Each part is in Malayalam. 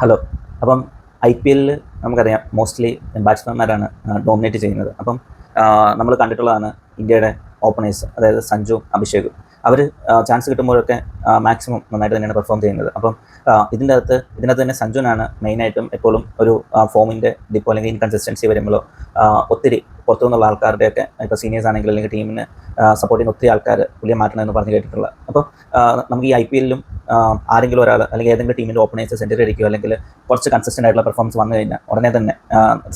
ഹലോ. അപ്പം IPL നമുക്കറിയാം മോസ്റ്റ്ലി ബാറ്റ്സ്മാൻമാരാണ് ഡോമിനേറ്റ് ചെയ്യുന്നത്. അപ്പം നമ്മൾ കണ്ടിട്ടുള്ളതാണ് ഇന്ത്യയുടെ ഓപ്പണേഴ്സ്, അതായത് സഞ്ജുവും അഭിഷേകും. അവർ ചാൻസ് കിട്ടുമ്പോഴൊക്കെ മാക്സിമം നന്നായിട്ട് തന്നെയാണ് പെർഫോം ചെയ്യുന്നത്. അപ്പം ഇതിനകത്ത് തന്നെ സഞ്ജുവിനാണ് മെയിനായിട്ടും എപ്പോഴും ഒരു ഫോമിൻ്റെ ഡിപ്പോ അല്ലെങ്കിൽ ഇൻകൺസിസ്റ്റൻസി വരുമ്പോഴോ ഒത്തിരി പുറത്തു നിന്നുള്ള ആൾക്കാരുടെയൊക്കെ ഇപ്പോൾ സീനിയേഴ്സ് ആണെങ്കിൽ അല്ലെങ്കിൽ ടീമിന് സപ്പോർട്ട് ചെയ്യുന്ന ഒത്തിരി ആൾക്കാർ പുള്ളിയെ മാറ്റണമെന്ന് പറഞ്ഞ് കേട്ടിട്ടുള്ളത്. അപ്പോൾ നമുക്ക് ഈ IPL-ലും ആരെങ്കിലും ഒരാൾ അല്ലെങ്കിൽ ഏതെങ്കിലും ടീമിൻ്റെ ഓപ്പണേഴ്സ് സെഞ്ചുറി അടിക്കുകയോ അല്ലെങ്കിൽ കുറച്ച് കൺസിസ്റ്റൻ്റ് ആയിട്ടുള്ള പെർഫോമൻസ് വന്നു കഴിഞ്ഞാൽ ഉടനെ തന്നെ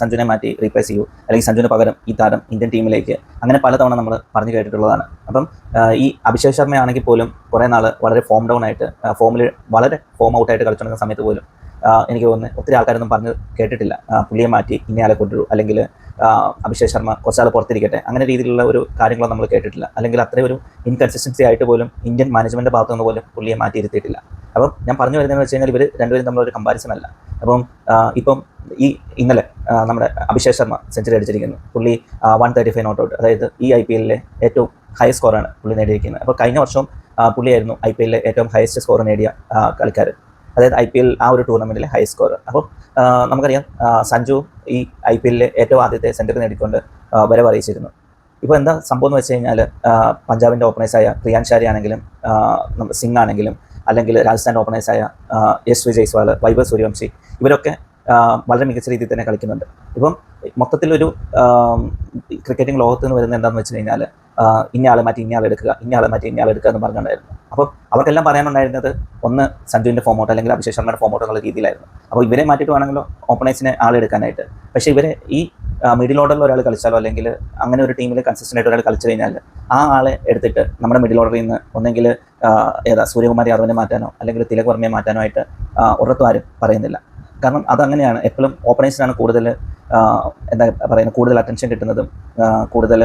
സഞ്ജുവിനെ മാറ്റി റീപ്ലേസ് ചെയ്യൂ, അല്ലെങ്കിൽ സഞ്ജുവിന് പകരം ഈ താരം ഇന്ത്യൻ ടീമിലേക്ക്, അങ്ങനെ പലതവണ നമ്മൾ പറഞ്ഞു കേട്ടിട്ടുള്ളതാണ്. അപ്പം ഈ അഭിഷേക് ശർമ്മയാണെങ്കിൽ പോലും കുറേ നാൾ വളരെ ഫോം ഡൗൺ ആയിട്ട് ഫോമിൽ വളരെ ഫോം ഔട്ടായിട്ട് കളിച്ചുകൊണ്ടിരുന്ന സമയത്ത് പോലും എനിക്ക് തോന്നുന്നു ഒത്തിരി ആൾക്കാരൊന്നും പറഞ്ഞ് കേട്ടിട്ടില്ല പുള്ളിയെ മാറ്റി ഇന്നയാളെ കൊണ്ടുവരൂ, അല്ലെങ്കിൽ അഭിഷേക് ശർമ്മ കുറച്ചാൾ പുറത്തിരിക്കട്ടെ, അങ്ങനെ രീതിയിലുള്ള ഒരു കാര്യങ്ങളൊന്നും നമ്മൾ കേട്ടിട്ടില്ല. അല്ലെങ്കിൽ അത്രയും ഒരു ഇൻകൺസിസ്റ്റൻസി ആയിട്ട് പോലും ഇന്ത്യൻ മാനേജ്മെൻറ്റ് ഭാഗത്തു നിന്ന് പോലും പുള്ളിയെ മാറ്റിയിരുത്തിയിട്ടില്ല. അപ്പം ഞാൻ പറഞ്ഞു വരുന്നതെന്ന് വെച്ച് കഴിഞ്ഞാൽ ഇവർ രണ്ടുപേരും തമ്മിലൊരു കമ്പാരിസൺ അല്ല. അപ്പം ഇപ്പം ഇന്നലെ നമ്മുടെ അഭിഷേക് ശർമ്മ സെഞ്ചുറി അടിച്ചിരിക്കുന്നു. പുള്ളി 135 നോട്ട് ഔട്ട്, അതായത് ഈ IPL-ലെ ഏറ്റവും ഹൈ സ്കോറാണ് പുള്ളി നേടിയിരിക്കുന്നത്. അപ്പോൾ കഴിഞ്ഞ വർഷവും പുള്ളിയായിരുന്നു IPL-ലെ ഏറ്റവും ഹയസ്റ്റ് സ്കോർ നേടിയ കളിക്കാർ, അതായത് IPL ആ ഒരു ടൂർണമെൻറ്റിലെ ഹൈ സ്കോർ. അപ്പോൾ നമുക്കറിയാം സഞ്ജു ഈ IPL-ലെ ഏറ്റവും ആദ്യത്തെ സെഞ്ചുറി നേടിക്കൊണ്ട് വരവ് അറിയിച്ചിരുന്നു. ഇപ്പോൾ എന്താ സംഭവം എന്ന് വെച്ച് കഴിഞ്ഞാൽ പഞ്ചാബിൻ്റെ ഓപ്പണേഴ്സായ പ്രിയാൻഷ് ഷാരി ആണെങ്കിലും സിംഗ് ആണെങ്കിലും അല്ലെങ്കിൽ രാജസ്ഥാൻ്റെ ഓപ്പണേഴ്സായ യശ്വി ജയ്സ്വാൾ, വൈഭവ് സൂര്യവംശി, ഇവരൊക്കെ വളരെ മികച്ച രീതിയിൽ തന്നെ കളിക്കുന്നുണ്ട്. ഇപ്പം മൊത്തത്തിലൊരു ക്രിക്കറ്റിംഗ് ലോകത്ത് നിന്ന് വരുന്നത് എന്താണെന്ന് വെച്ച് കഴിഞ്ഞാൽ ഇന്നയാളെ മാറ്റി ഇന്നയാളെ എടുക്കുക, ഇന്നയാളെ മാറ്റി ഇന്നയാളെ എടുക്കുക എന്ന് പറഞ്ഞിട്ടുണ്ടായിരുന്നു. അപ്പോൾ അവർക്കെല്ലാം പറയാനുണ്ടായിരുന്നത് ഒന്ന് സഞ്ജുവിൻ്റെ ഫോമൗട്ട് അല്ലെങ്കിൽ അഭിഷേക് ശർമ്മയുടെ ഫോമൗട്ട് എന്നുള്ള രീതിയിലായിരുന്നു. അപ്പോൾ ഇവരെ മാറ്റിയിട്ട് വേണമെങ്കിലോ ഓപ്പണേഴ്സിനെ ആളെടുക്കാനായിട്ട്. പക്ഷേ ഇവരെ ഈ മിഡിൽ ഓർഡറിൽ ഒരാൾ കളിച്ചാലോ അല്ലെങ്കിൽ അങ്ങനെ ഒരു ടീമിൽ കൺസിസ്റ്റൻ്റ് ആയിട്ട് ഒരാൾ കളിച്ചു കഴിഞ്ഞാൽ ആ ആളെ എടുത്തിട്ട് നമ്മുടെ മിഡിൽ ഓർഡറിൽ നിന്ന് ഒന്നെങ്കിൽ സൂര്യകുമാർ യാദവിനെ മാറ്റാനോ അല്ലെങ്കിൽ തിലക് വർമ്മയെ മാറ്റാനോ ആയിട്ട് ഒരിടത്തും ആരും പറയുന്നില്ല. കാരണം അതങ്ങനെയാണ്, എപ്പോഴും ഓപ്പണേഴ്സിനാണ് കൂടുതൽ എന്താ പറയുന്നത്, കൂടുതൽ അറ്റൻഷൻ കിട്ടുന്നതും കൂടുതൽ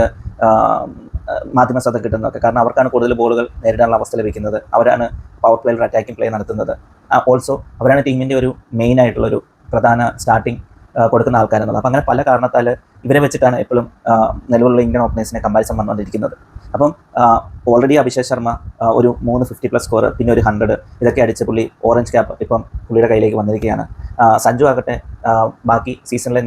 മാധ്യമ ശ്രദ്ധ കിട്ടുന്നതൊക്കെ. കാരണം അവർക്കാണ് കൂടുതൽ ബോളുകൾ നേരിടാനുള്ള അവസ്ഥ ലഭിക്കുന്നത്, അവരാണ് പവർ പ്ലേയിൽ അറ്റാക്കിംഗ് പ്ലേ നടത്തുന്നത്. ഓൾസോ അവരാണ് ടീമിൻ്റെ ഒരു മെയിൻ ആയിട്ടുള്ളൊരു പ്രധാന സ്റ്റാർട്ടിങ് കൊടുക്കുന്ന ആൾക്കാരെന്നുള്ളത്. അപ്പം അങ്ങനെ പല കാരണത്താൽ ഇവരെ വെച്ചിട്ടാണ് എപ്പോഴും നിലവിലുള്ള ഇന്ത്യൻ ഓപ്പണേഴ്സിനെ കമ്പാരിസൺ വന്നുകൊണ്ടിരിക്കുന്നത്. അപ്പം ഓൾറെഡി അഭിഷേക് ശർമ്മ ഒരു 3 50+ സ്കോർ, പിന്നെ ഒരു 100 ഇതൊക്കെ അടിച്ച് പുള്ളി ഓറഞ്ച് ക്യാപ്പ് ഇപ്പം പുള്ളിയുടെ കയ്യിലേക്ക് വന്നിരിക്കുകയാണ്. സഞ്ജു ആകട്ടെ ബാക്കി സീസണിൽ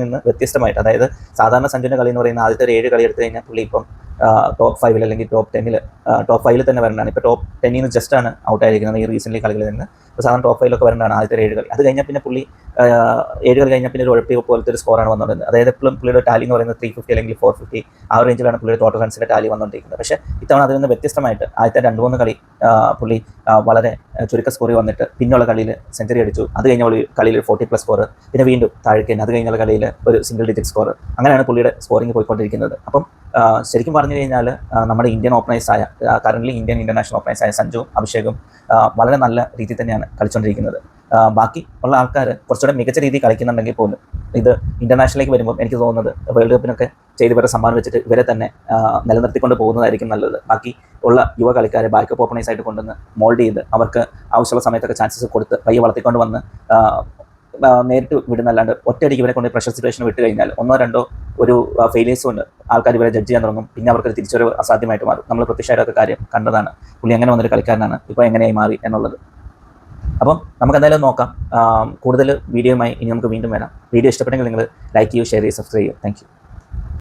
നിന്ന് വ്യത്യസ്തമായിട്ട്, അതായത് സാധാരണ സഞ്ജുവിൻ്റെ കളി എന്ന് പറയുന്ന ആദ്യത്തെ ഒരു 7 കളി എടുത്തു കഴിഞ്ഞാൽ പുള്ളി ഇപ്പം ടോപ്പ് 5 അല്ലെങ്കിൽ ടോപ്പ് 5 തന്നെ വരേണ്ടതാണ്. ഇപ്പോൾ ടോപ്പ് 10 നിന്ന് ജസ്റ്റാണ് ഔട്ടായിരിക്കുന്നത് ഈ റീസെൻ്റ്ലി കളികളിൽ നിന്ന്. ഇപ്പോൾ സാധാരണ ടോപ്പ് 5 വരേണ്ടതാണ് ആദ്യത്തെ 7 കളി. അത് കഴിഞ്ഞാൽ പിന്നെ പുള്ളി 7 കളി കഴിഞ്ഞാൽ പിന്നെ ഒരു ഉഴപ്പി പോലത്തെ ഒരു സ്കോറാണ് വന്നുകൊണ്ടിരുന്നത്. അതായത് എപ്പോഴും പുള്ളിയുടെ ടാലി എന്ന് പറയുന്നത് 350 അല്ലെങ്കിൽ 450 ആ റേഞ്ചിലാണ് പുള്ളിയുടെ ടോട്ടൽ റൺസിൻ്റെ ടാലി വന്നുകൊണ്ടിരിക്കുന്നത്. പക്ഷേ ഇത്തവണ അതിൽ നിന്ന് വ്യത്യസ്തമായിട്ട് ആദ്യത്തെ 2-3 കളി പുള്ളി വളരെ ചുരുക്ക സ്കോറിൽ വന്നിട്ട് പിന്നുള്ള കളിയിൽ സെഞ്ചുറി അടിച്ചു. അത് കഴിഞ്ഞ കളിയിൽ 40+ സ്കോർ, പിന്നെ വീണ്ടും താഴേക്ക് അത് കഴിഞ്ഞുള്ള കളിയിൽ ഒരു സിംഗിൾ ഡിജിറ്റ് സ്കോർ. അങ്ങനെയാണ് പുള്ളിയുടെ സ്കോറിംഗ് പോയിക്കൊണ്ടിരിക്കുന്നത്. അപ്പം ശരിക്കും പറഞ്ഞു കഴിഞ്ഞാൽ നമ്മുടെ ഇന്ത്യൻ ഓപ്പണേഴ്സായ കറൻ്റ്ലി ഇന്ത്യൻ ഇൻ്റർനാഷണൽ ഓപ്പണേഴ്സായ സഞ്ജുവും അഭിഷേകും വളരെ നല്ല രീതിയിൽ തന്നെയാണ് കളിച്ചുകൊണ്ടിരിക്കുന്നത്. ബാക്കി ഉള്ള ആൾക്കാർ കുറച്ചുകൂടെ മികച്ച രീതിയിൽ കളിക്കുന്നുണ്ടെങ്കിൽ പോലും ഇത് ഇൻ്റർനാഷണലിലേക്ക് വരുമ്പോൾ എനിക്ക് തോന്നുന്നത് വേൾഡ് കപ്പിനൊക്കെ ചെയ്ത് ഇവരെ സമ്മാനം വെച്ചിട്ട് ഇവരെ തന്നെ നിലനിർത്തിക്കൊണ്ട് പോകുന്നതായിരിക്കും നല്ലത്. ബാക്കി ഉള്ള യുവ കളിക്കാരെ ബാക്കപ്പ് ഓപ്പണേഴ്സ് ആയിട്ട് കൊണ്ടുവന്ന് മോൾഡ് ചെയ്ത് അവർക്ക് ആവശ്യമുള്ള സമയത്തൊക്കെ ചാൻസസ് കൊടുത്ത് പയ്യെ വളർത്തിക്കൊണ്ട് വന്ന് നേരിട്ട് വിടുന്നല്ലാണ്ട് ഒറ്റയടിക്ക് ഇവരെ കൊണ്ട് പ്രഷർ സിറ്റുവേഷൻ വിട്ട് കഴിഞ്ഞാൽ 1-2 ഒരു ഫെയിലിയേഴ്സ് കൊണ്ട് ആൾക്കാർ ഇവരെ ജഡ്ജ് ചെയ്യാൻ തുടങ്ങും. പിന്നെ അവർക്ക് തിരിച്ചൊരു അസാധ്യമായിട്ട് മാറും. നമ്മൾ പ്രത്യക്ഷമായിട്ടൊക്കെ കാര്യം കണ്ടതാണ്. പുള്ളി എങ്ങനെ വന്നൊരു കളിക്കാരനാണ്, ഇപ്പോൾ എങ്ങനെയായി മാറി എന്നുള്ളത്. അപ്പം നമുക്ക് എന്തായാലും നോക്കാം. കൂടുതൽ വീഡിയോയുമായി ഇനി നമുക്ക് വീണ്ടും വരാം. വീഡിയോ ഇഷ്ടപ്പെട്ടെങ്കിൽ നിങ്ങൾ ലൈക്ക് ചെയ്യൂ, ഷെയർ ചെയ്യൂ, സബ്സ്ക്രൈബ് ചെയ്യൂ. Thank you.